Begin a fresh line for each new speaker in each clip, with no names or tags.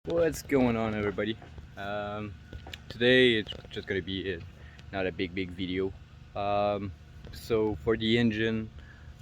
What's going on, everybody? Today it's just gonna be not a big video. Um, so for the engine,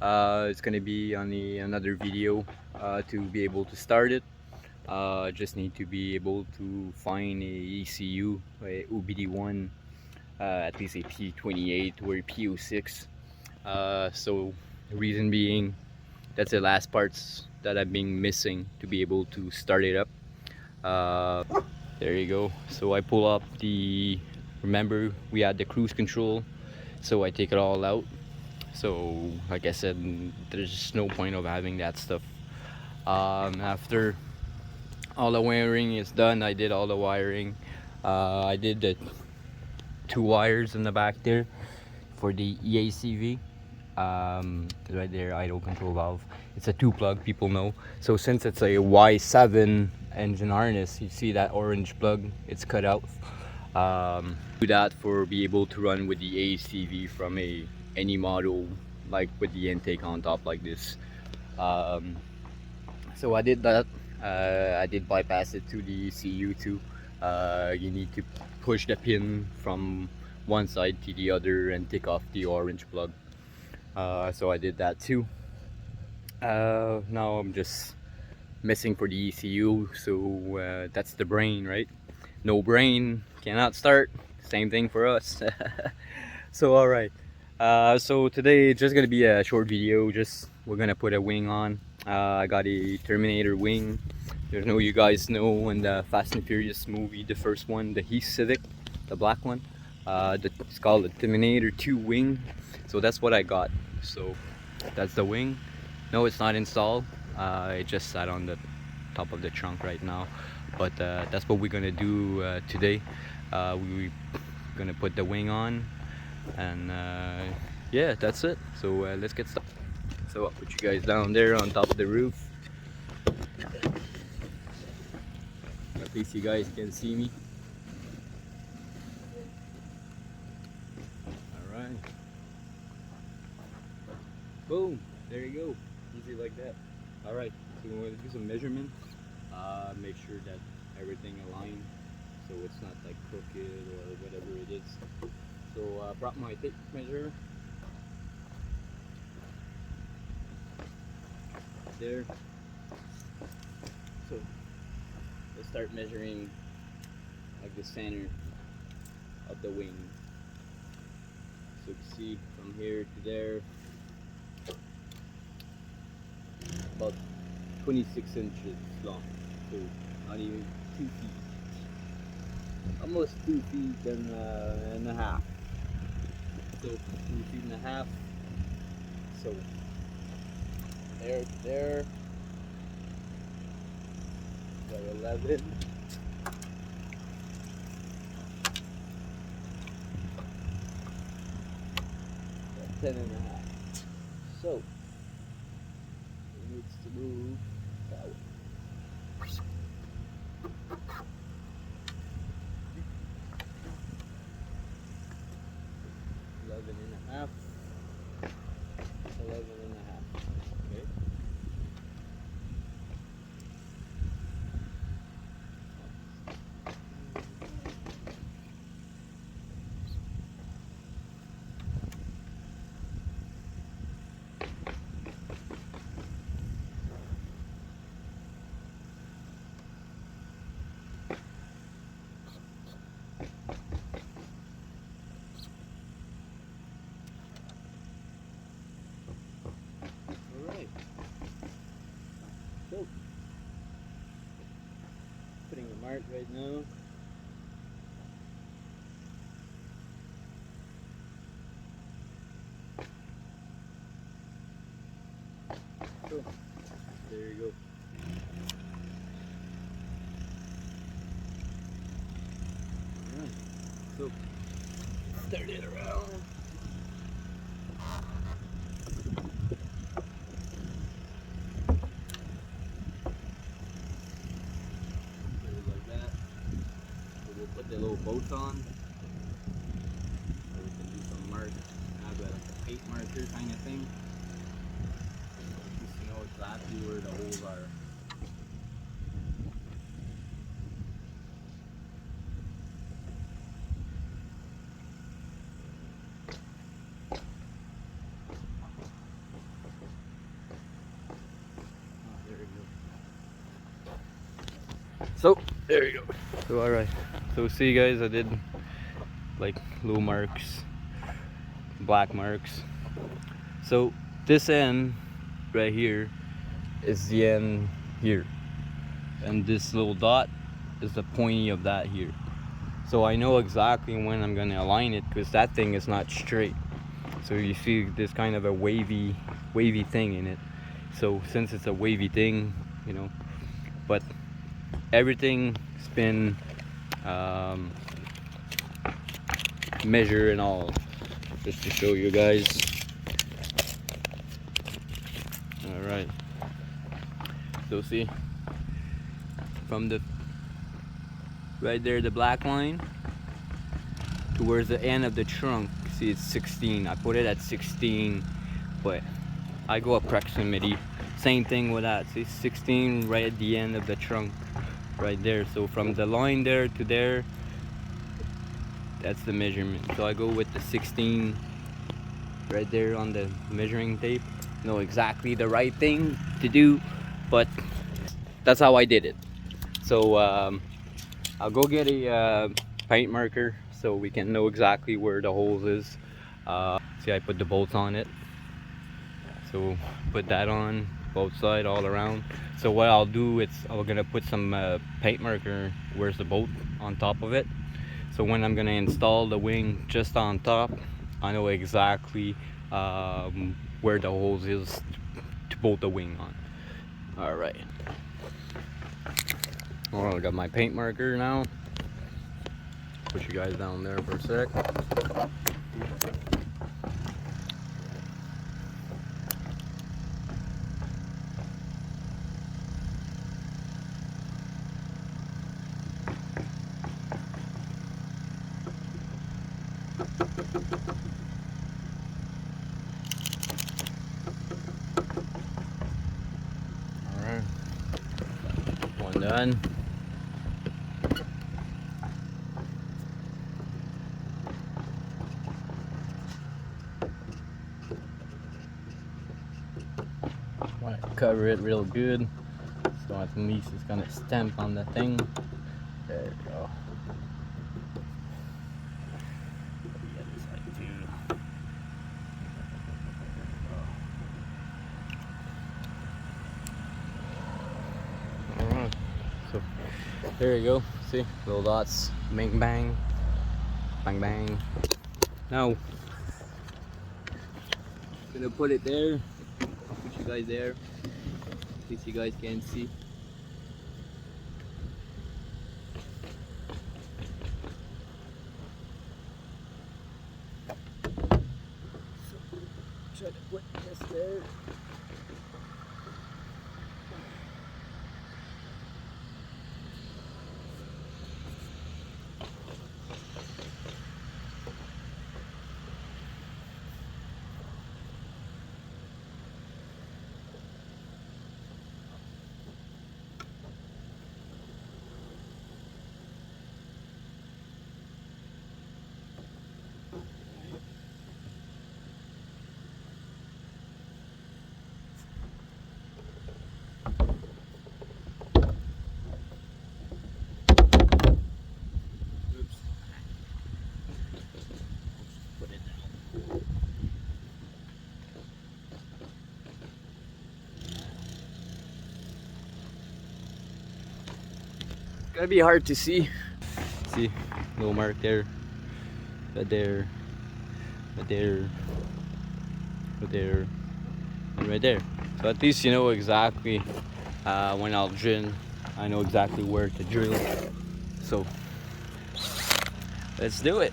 it's gonna be on another video to be able to start it. Just need to be able to find a ECU, a OBD1, at least a P28 or a PO6. So the reason being, that's the last parts that I've been missing to be able to start it up. Uh, there you go. So I pull up remember we had the cruise control, so I take it all out. So like I said, there's just no point of having that stuff. After all the wiring is done, I did all the wiring. I did the two wires in the back there for the EACV. Right there, idle control valve. It's a two plug, people know. So since it's a Y7 engine harness, you see that orange plug, it's cut out. Do that for be able to run with the ACV from any model, like with the intake on top like this. Um, so I did that. I did bypass it to the CU too. You need to push the pin from one side to the other and take off the orange plug. So I did that too. Now I'm just missing for the ECU, so that's the brain, right? No brain, cannot start. Same thing for us. So alright. So today it's just gonna be a short video. Just we're gonna put a wing on. I got a Terminator wing. There's no, you guys know in the Fast and Furious movie, the first one, the Civic, the black one. It's called the Terminator 2 wing. So that's what I got. So that's the wing. No, it's not installed. It just sat on the top of the trunk right now. But that's what we're gonna do today. We're gonna put the wing on, and yeah, that's it. So let's get started. So I'll put you guys down there on top of the roof. At least you guys can see me. Alright. Boom. There you go. Easy like that. Alright. So we're going to do some measurements. Make sure that everything aligns so it's not like crooked or whatever it is. So brought my tape measure. There. So let's start measuring like the center of the wing. So you can see from here to there, about 26 inches long. So not even 2 feet. Almost 2 feet and a half. So 2 feet and a half. So there to there. Got 11. Got 10 and a half. So it needs to move that way. 11 and a half. 11 and a half. Okay. So, putting a mark right now. So, there you go. Alright, so start it around. Put the little bolt on, so we can do some marks. Have like a paint marker kind of thing. Just to know exactly where the holes are. So there you go. So alright. So see guys, I did like little marks, black marks. So this end right here is the end here. And this little dot is the pointy of that here. So I know exactly when I'm gonna align it because that thing is not straight. So you see this kind of a wavy thing in it. So since it's a wavy thing, you know, but everything's been measured and all, just to show you guys. All right. So see, from the right there, the black line towards the end of the trunk, see it's 16. I put it at 16, but I go approximately. Same thing with that. See 16 right at the end of the trunk, right there. So from the line there to there, that's the measurement. So I go with the 16 right there on the measuring tape. Know exactly the right thing to do, but that's how I did it. So I'll go get a paint marker so we can know exactly where the holes is. See, I put the bolts on it, so put that on both sides all around. So what I'll do is I'm gonna put some paint marker where's the bolt on top of it, so when I'm gonna install the wing just on top, I know exactly where the holes is to bolt the wing on. All right. Well, I got my paint marker now. Put you guys down there for a sec. All right, one done. Want to cover it real good, so at least it's gonna stamp on the thing. There you go. The other side too. Alright, so there you go. See, little dots, bang bang, bang bang. Now, gonna put it there. Put you guys there, in case you guys can't see. So, try to put this there. Gonna be hard to see. See, little mark there, right there, right there, right there, and right there. So at least you know exactly when I'll drill. I know exactly where to drill. So let's do it.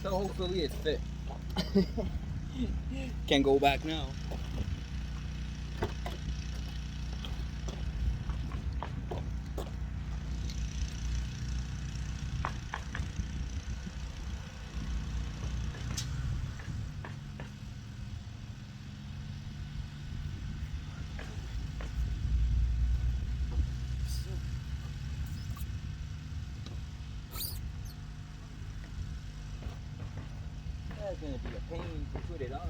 So hopefully it fit. Can't go back now. It's gonna be a pain to put it on.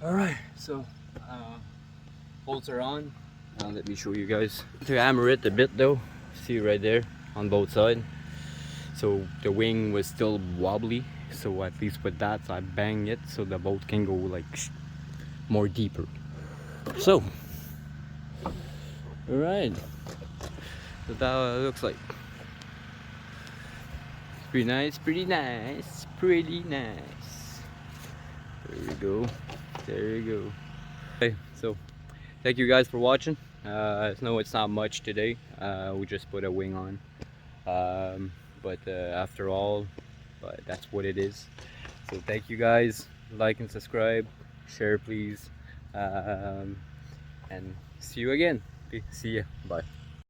Alright, so bolts are on. Let me show you guys. To hammer it a bit though, see right there on both sides. So the wing was still wobbly, so at least with that I bang it so the bolt can go like more deeper. So, alright, so that looks like. Pretty nice, pretty nice, pretty nice. There you go. There you go. Okay, so thank you guys for watching. I know it's not much today. We just put a wing on, but after all, that's what it is. So thank you guys. Like and subscribe, share please, and see you again. Okay, see ya. Bye.